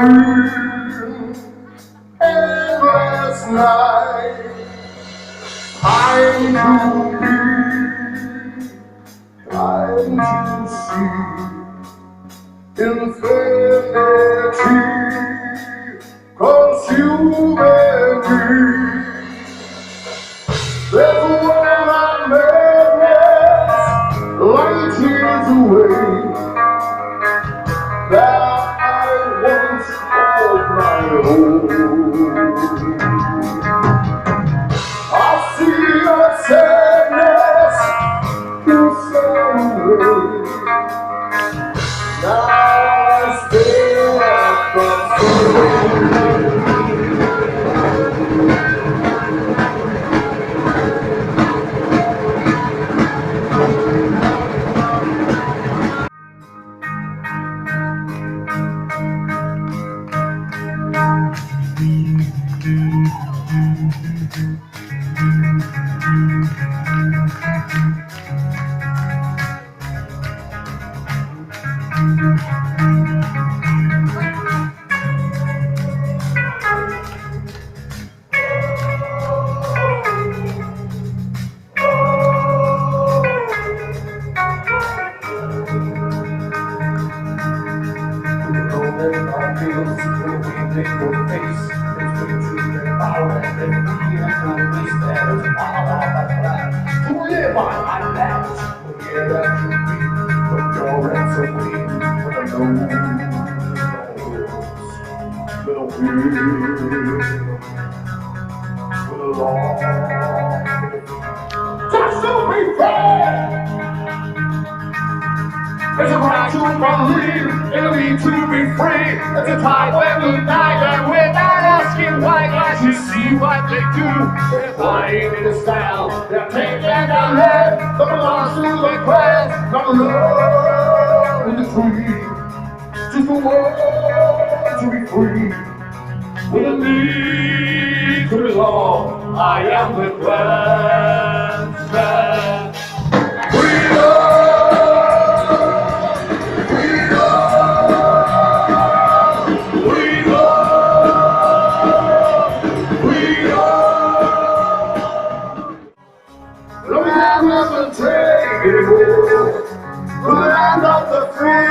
dream endless night. Time to be, time to see infinity consuming me. There's a world of madness, light years away, that I once called my own. I see your sadness to sail away. Now I stare at the sun. Just to be fair, it's a right to believe, and a need to be free. It's a time when we die and without asking why. Can't you see what they do? They're flying in the style, they're taking the land that belongs to the class. Not alone in the tree, just a world to be free. With a need to belong, I am the clansman. The land of the free.